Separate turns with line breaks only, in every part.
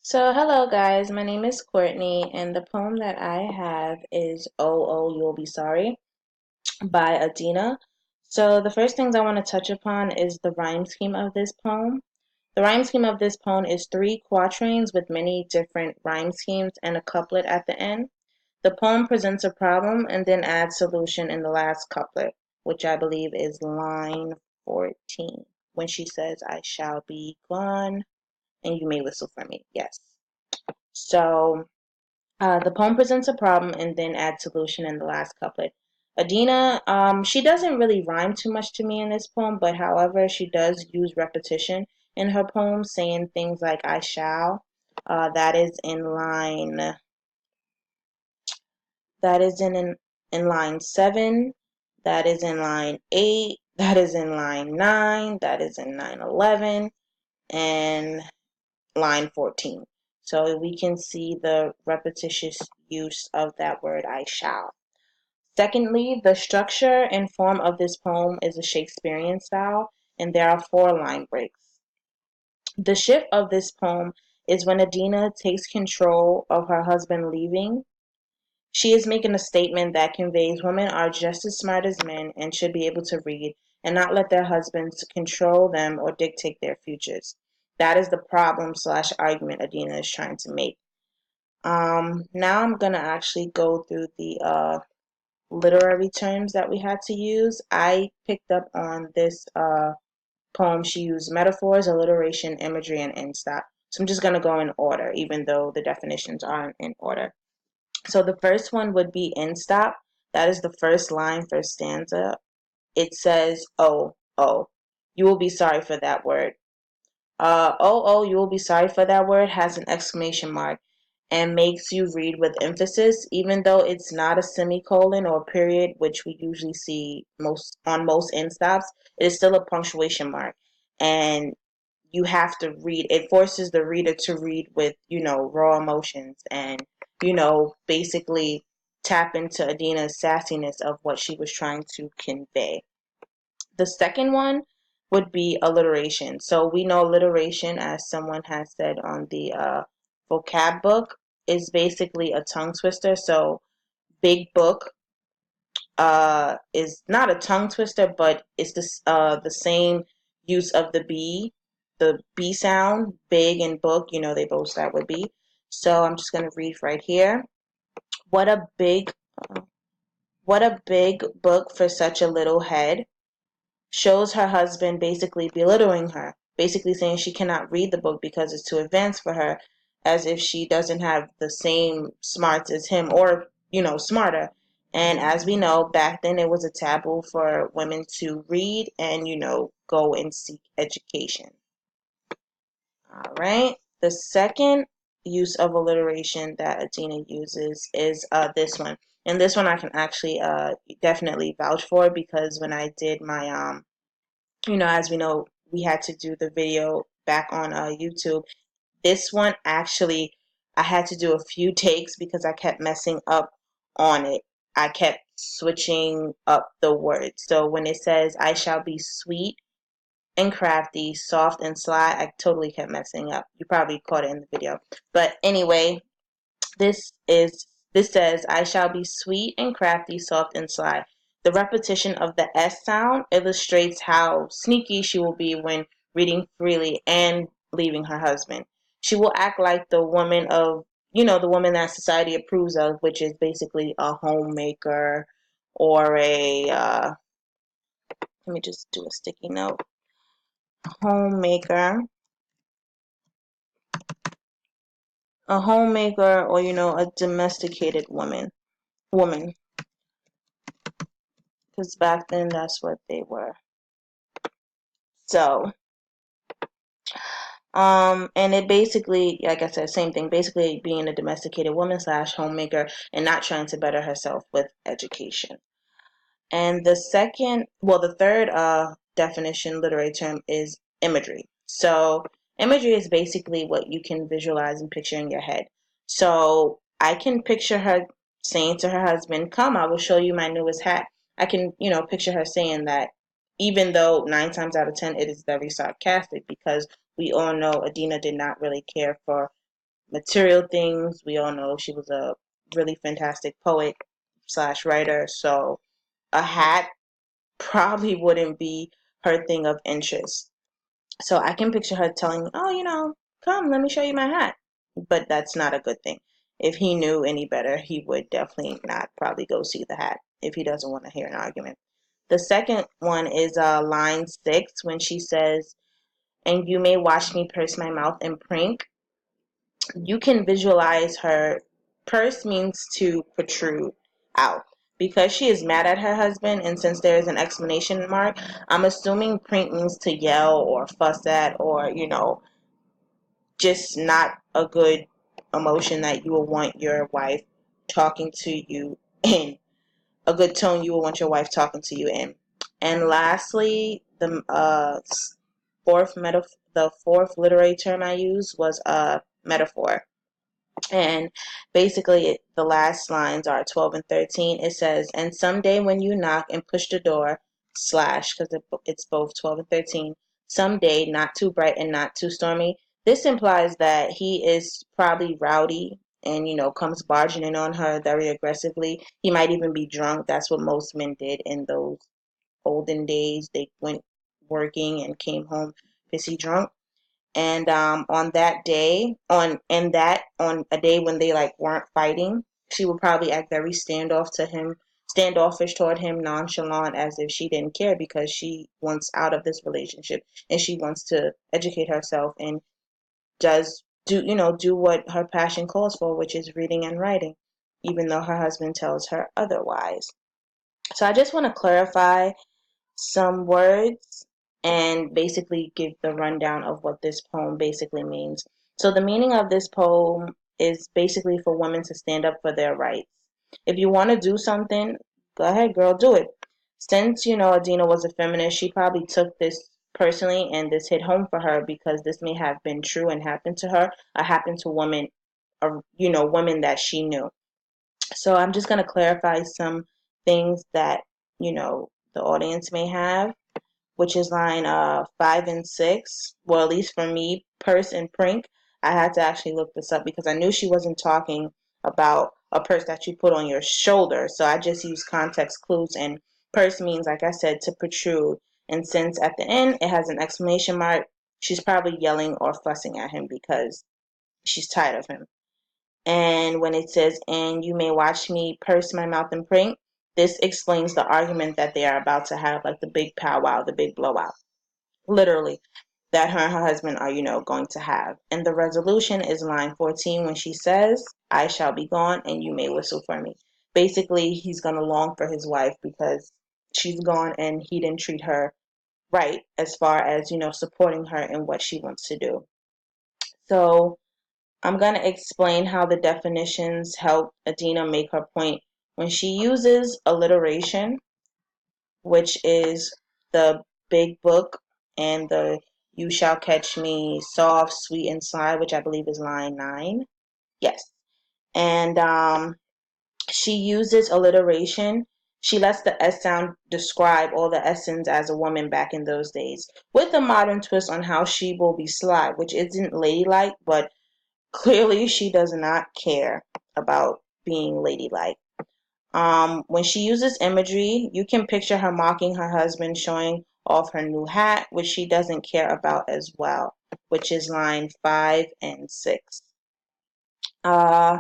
So, hello guys, my name is Courtney, and the poem that I have is Oh, Oh, You'll Be Sorry by Adina. So, the first things I want to touch upon is the rhyme scheme of this poem. The rhyme scheme of this poem is three quatrains with many different rhyme schemes and a couplet at the end. The poem presents a problem and then adds solution in the last couplet, which I believe is line 14, when she says, I shall be gone and you may whistle for me. Yes. So the poem presents a problem and then adds solution in the last couplet. Adina, she doesn't really rhyme too much to me in this poem, but however, she does use repetition in her poem, saying things like "I shall." That is in line. That is in line 7. That is in line 8. That is in line 9. That is in line 11, and line 14. So we can see the repetitious use of that word I shall. Secondly, the structure and form of this poem is a Shakespearean style, and there are 4 line breaks. The shift of this poem is when Adina takes control of her husband leaving. She is making a statement that conveys women are just as smart as men and should be able to read and not let their husbands control them or dictate their futures. That is the problem slash argument Adina is trying to make. Now I'm gonna actually go through the literary terms that we had to use. I picked up on this poem. She used metaphors, alliteration, imagery, and end stop. So I'm just gonna go in order, even though the definitions aren't in order. So the first one would be end stop. That is the first line, first stanza. It says, oh, oh. You will be sorry for that word. Oh, oh, you will be sorry for that word has an exclamation mark and makes you read with emphasis, even though it's not a semicolon or period, which we usually see most end stops. It is still a punctuation mark, and you have to read. It forces the reader to read with raw emotions and basically tap into Adina's sassiness of what she was trying to convey. The second one would be alliteration. So we know alliteration, as someone has said on the vocab book, is basically a tongue twister. So big book is not a tongue twister, but it's the same use of the B sound, big and book. They both start with B. So I'm just gonna read right here. What a big, what a big book for such a little head. Shows her husband basically belittling her, basically saying she cannot read the book because it's too advanced for her, as if she doesn't have the same smarts as him or, smarter. And as we know, back then it was a taboo for women to read and, go and seek education. All right. The second use of alliteration that Adina uses is this one. And this one I can actually definitely vouch for because when I did my as we know, we had to do the video back on YouTube. This one actually, I had to do a few takes because I kept messing up on it. I kept switching up the words. So when it says, I shall be sweet and crafty, soft and sly, I totally kept messing up. You probably caught it in the video. But anyway, this says, I shall be sweet and crafty, soft and sly. The repetition of the S sound illustrates how sneaky she will be when reading freely and leaving her husband. She will act like the woman of, the woman that society approves of, which is basically a homemaker or let me just do a sticky note, homemaker, a homemaker or, a domesticated woman, because back then that's what they were. So, and it basically, like I said, same thing, basically being a domesticated woman slash homemaker and not trying to better herself with education. And the third definition, literary term, is imagery. So, imagery is basically what you can visualize and picture in your head. So, I can picture her saying to her husband, come, I will show you my newest hat. I can, picture her saying that, even though 9 times out of 10 it is very sarcastic because we all know Adina did not really care for material things. We all know she was a really fantastic poet slash writer, so a hat probably wouldn't be her thing of interest. So I can picture her telling me, oh, come, let me show you my hat. But that's not a good thing. If he knew any better, he would definitely not probably go see the hat if he doesn't want to hear an argument. The second one is line 6 when she says, and you may watch me purse my mouth and prink. You can visualize her. Purse means to protrude out. Because she is mad at her husband, and since there is an exclamation mark, I'm assuming prink means to yell or fuss at, or, just not a good emotion that you will want your wife talking to you in. A good tone you will want your wife talking to you in. And lastly, the fourth literary term I used was a metaphor. And basically, the last lines are 12 and 13. It says, and someday when you knock and push the door, slash, because it's both 12 and 13, someday, not too bright and not too stormy. This implies that he is probably rowdy and, comes barging in on her very aggressively. He might even be drunk. That's what most men did in those olden days. They went working and came home pissy drunk. And on that day, on a day when they like weren't fighting, she would probably act very standoffish toward him, nonchalant, as if she didn't care because she wants out of this relationship and she wants to educate herself and do what her passion calls for, which is reading and writing, even though her husband tells her otherwise. So I just want to clarify some words and basically give the rundown of what this poem basically means. So the meaning of this poem is basically for women to stand up for their rights. If you want to do something, go ahead, girl, do it. Since, Adina was a feminist, she probably took this personally and this hit home for her because this may have been true and happened to her or happened to women or, women that she knew. So I'm just going to clarify some things that, the audience may have, which is line 5 and 6. Well, at least for me, purse and prink, I had to actually look this up because I knew she wasn't talking about a purse that you put on your shoulder. So I just used context clues, and purse means, like I said, to protrude. And since at the end it has an exclamation mark, she's probably yelling or fussing at him because she's tired of him. And when it says, and you may watch me purse my mouth and prink, this explains the argument that they are about to have, like the big powwow, the big blowout. Literally, that her and her husband are, going to have. And the resolution is line 14 when she says, I shall be gone and you may whistle for me. Basically, he's going to long for his wife because she's gone and he didn't treat her right as far as, supporting her in what she wants to do. So I'm going to explain how the definitions help Adina make her point. When she uses alliteration, which is the big book and the you shall catch me soft, sweet, and sly, which I believe is line 9. Yes. And she uses alliteration. She lets the S sound describe all the S's as a woman back in those days, with a modern twist on how she will be sly, which isn't ladylike, but clearly she does not care about being ladylike. When she uses imagery, you can picture her mocking her husband, showing off her new hat, which she doesn't care about as well, which is line 5 and 6. Uh,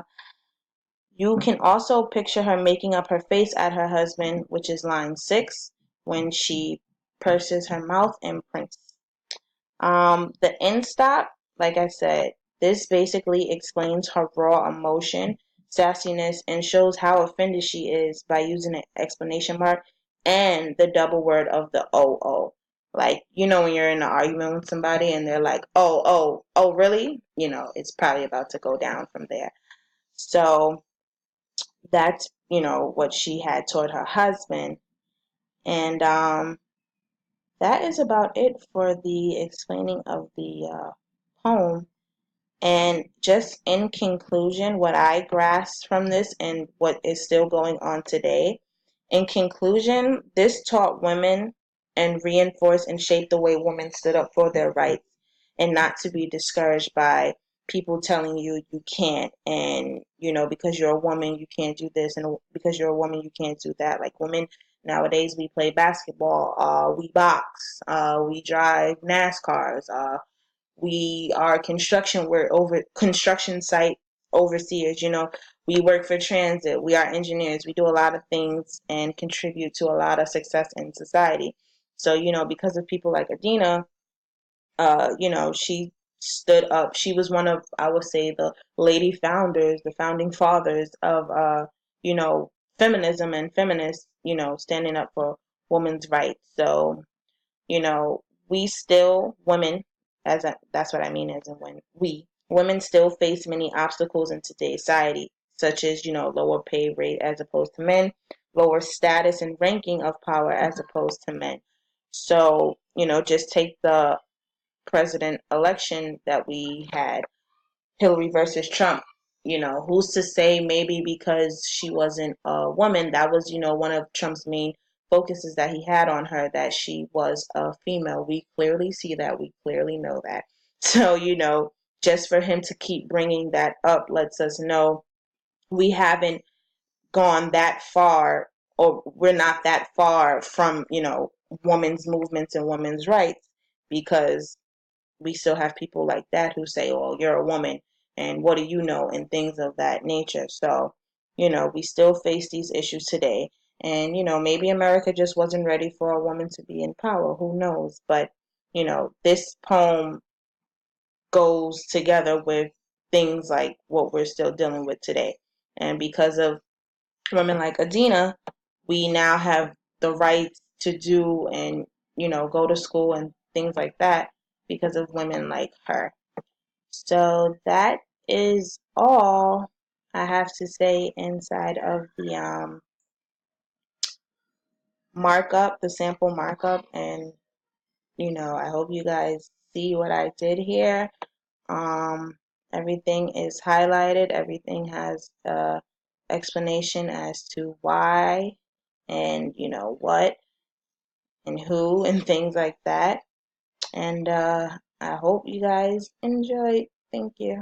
you can also picture her making up her face at her husband, which is line 6, when she purses her mouth and prints. The end stop, like I said, this basically explains her raw emotion, sassiness, and shows how offended she is by using an exclamation mark and the double word of the oh. Like, when you're in an argument with somebody and they're like, oh, really? It's probably about to go down from there. So that's, what she had toward her husband. And that is about it for the explaining of the poem. And just in conclusion, what I grasped from this and what is still going on today, in conclusion, this taught women and reinforced and shaped the way women stood up for their rights and not to be discouraged by people telling you you can't, and because you're a woman you can't do this, and because you're a woman you can't do that. Like, women nowadays, we play basketball, we box, we drive NASCARs, we are we're over construction site overseers, we work for transit, we are engineers, we do a lot of things and contribute to a lot of success in society. So, because of people like Adina, she stood up. She was one of, I would say, the lady founders, the founding fathers of, feminism and feminists, standing up for women's rights. So, we still, women, that's what I mean, as in when women still face many obstacles in today's society, such as, lower pay rate as opposed to men, lower status and ranking of power as opposed to men. So, just take the president election that we had, Hillary versus Trump. Who's to say, maybe because she wasn't a woman, that was, one of Trump's main focuses that he had on her, that she was a female. We clearly see that. We clearly know that. So, just for him to keep bringing that up lets us know we haven't gone that far, or we're not that far from, women's movements and women's rights, because we still have people like that who say, "Oh, you're a woman, and what do you know?" and things of that nature. So, we still face these issues today. And, maybe America just wasn't ready for a woman to be in power. Who knows? But, this poem goes together with things like what we're still dealing with today. And because of women like Adina, we now have the right to do and, go to school and things like that because of women like her. So that is all I have to say inside of the markup, the sample markup. And, I hope you guys see what I did here. Um, Everything is highlighted. Everything has explanation as to why and, what and who and things like that. And I hope you guys enjoy. Thank you.